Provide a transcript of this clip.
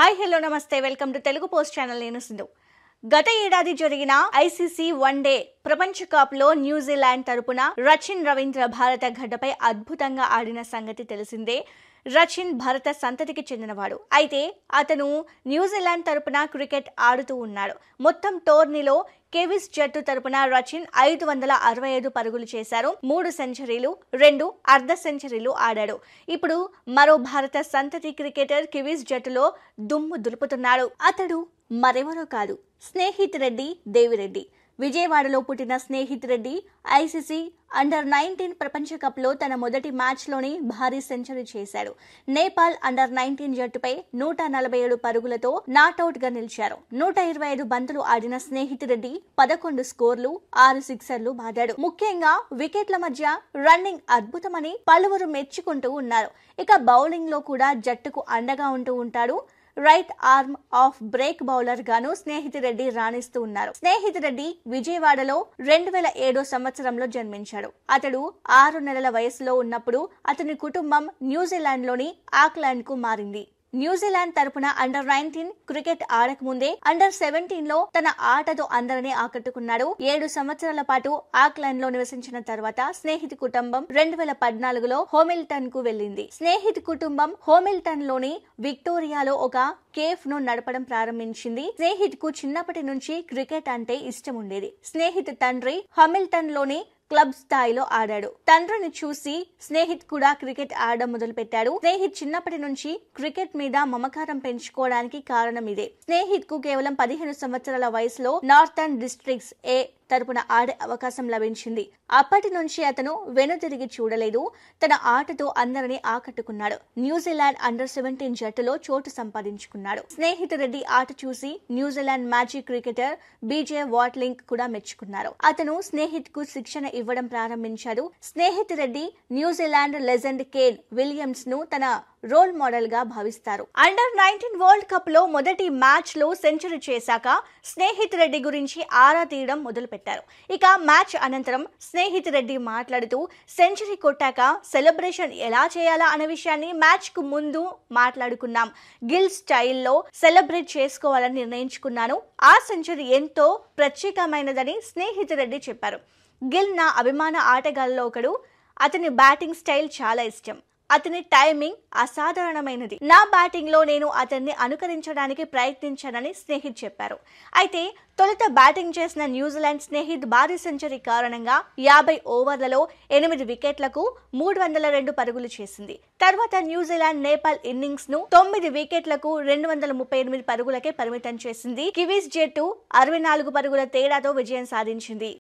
Hi hello నమస్తే welcome to Telugu post channel. నేను సింధు. గత ఏడాది జరిగిన ఐసీసీ వన్డే ప్రపంచ కప్ లో న్యూజిలాండ్ తరపున రచిన్ రవీంద్ర భారత గడ్డపై అద్భుతంగా ఆడిన సంగతి తెలిసిందే. రచిన్ భారత సంతతికి చెందినవాడు. అయితే అతను న్యూజిలాండ్ తరపున క్రికెట్ ఆడుతూ ఉన్నాడు. మొత్తం టోర్నీలో కివీస్ జట్టు తరపున రచిన్ 565 పరుగులు చేశారు. 3 సెంచరీలు, 2 అర్ధ సెంచరీలు ఆడాడు. ఇప్పుడు మరో భారత సంతతి క్రికెటర్ కివీస్ జట్టులో దుమ్ము దులుపుతున్నాడు. అతడు మరెవరో కాదు, స్నేహిత్ రెడ్డి దేవిరెడ్డి. విజయవాడలో పుట్టిన స్నేహిత్ రెడ్డి ఐసీసీ అండర్-19 ప్రపంచ కప్లో తన మొదటి మ్యాచ్లోనే భారీ సెంచరీ చేశాడు. నేపాల్ అండర్-19 జట్టుపై 147 పరుగులతో నాటౌట్గా నిలిచారు. 125 బంతులు ఆడిన స్నేహిత్ రెడ్డి 11 స్కోర్లు, 6 సిక్సర్లు బాదాడు. ముఖ్యంగా వికెట్ల మధ్య రన్నింగ్ అద్భుతమని పలువురు మెచ్చుకుంటూ ఉన్నారు. ఇక బౌలింగ్ లో కూడా జట్టుకు అండగా ఉంటూ ఉంటాడు. Right arm of break bowler గాను స్నేహిత్ రెడ్డి రాణిస్తూ ఉన్నారు. స్నేహిత్ రెడ్డి విజయవాడలో 2007 సంవత్సరంలో జన్మించాడు. అతడు 6 నెలల వయసులో ఉన్నప్పుడు అతని కుటుంబం న్యూజిలాండ్ లోని ఆక్లాండ్ కు మారింది. న్యూజిలాండ్ తరపున అండర్-19 క్రికెట్ ఆడకముందే అండర్-17 లో తన ఆటతో అందరినీ ఆకట్టుకున్నాడు. 7 సంవత్సరాల పాటు ఆక్లాండ్ లో నివసించిన తర్వాత స్నేహిత్ కుటుంబం 2014లో హోమిల్టన్ కు వెళ్లింది. స్నేహిత్ కుటుంబం హోమిల్టన్ లోని విక్టోరియాలో ఒక కేఫ్ ను నడపడం ప్రారంభించింది. స్నేహిత్ కు చిన్నప్పటి నుంచి క్రికెట్ అంటే ఇష్టం ఉండేది. స్నేహిత్ తండ్రి హమిల్టన్ లోని క్లబ్ స్థాయిలో ఆడాడు. తండ్రిని చూసి స్నేహిత్ కూడా క్రికెట్ ఆడడం మొదలు పెట్టాడు. స్నేహిత్ చిన్నప్పటి నుంచి క్రికెట్ మీద మమకారం పెంచుకోవడానికి కారణం ఇదే. స్నేహిత్ కు కేవలం 15 సంవత్సరాల వయసులో నార్థర్న్ డిస్ట్రిక్ట్స్ ఏ తరపున ఆడే అవకాశం లభించింది. అప్పటి నుంచి అతను వెనుతిరిగి చూడలేదు. తన ఆటతో అందరినీ ఆకట్టుకున్నాడు. న్యూజిలాండ్ అండర్-17 జట్టులో చోటు సంపాదించుకున్నాడు. స్నేహిత్ రెడ్డి ఆట చూసి న్యూజిలాండ్ మాజీ క్రికెటర్ బీజే వాట్లింగ్ కూడా మెచ్చుకున్నారు. అతను స్నేహిత్ కు శిక్షణ ఇవ్వడం ప్రారంభించాడు. Snehith Reddy New Zealand legend Kane Williams ను తన రోల్ మోడల్ గా భావిస్తారు. అండర్-19 వరల్డ్ కప్ లో మొదటి మ్యాచ్ లో సెంచరీ చేశాక స్నేహిత్ రెడ్డి గురించి ఆరా తీయడం మొదలు పెట్టారు. ఇక మ్యాచ్ అనంతరం స్నేహిత్ రెడ్డి మాట్లాడుతూ సెంచరీ కొట్టాక సెలబ్రేషన్ ఎలా చేయాలా అనే విషయాన్ని మ్యాచ్ కు ముందు మాట్లాడుకున్నాం. గిల్ స్టైల్లో సెలబ్రేట్ చేసుకోవాలని నిర్ణయించుకున్నాను. ఆ సెంచరీ ఎంతో ప్రత్యేకమైనదని స్నేహిత్ రెడ్డి చెప్పారు. గిల్ నా అభిమాన ఆటగాళ్లలో ఒకడు. అతని బ్యాటింగ్ స్టైల్ చాలా ఇష్టం. అతని టైమింగ్ అసాధారణమైనది. నా బ్యాటింగ్ లో నేను అతన్ని అనుకరించడానికి ప్రయత్నించానని స్నేహిత్ చెప్పారు. అయితే తొలుత బ్యాటింగ్ చేసిన న్యూజిలాండ్ స్నేహిత్ భారీ సెంచరీ కారణంగా 50 ఓవర్లలో 8 వికెట్లకు 302 పరుగులు చేసింది. తర్వాత న్యూజిలాండ్ నేపాల్ ఇన్నింగ్స్ ను 9 వికెట్లకు 238 పరుగులకే పరిమితం చేసింది. కివీస్ జట్టు 64 పరుగుల తేడాతో విజయం సాధించింది.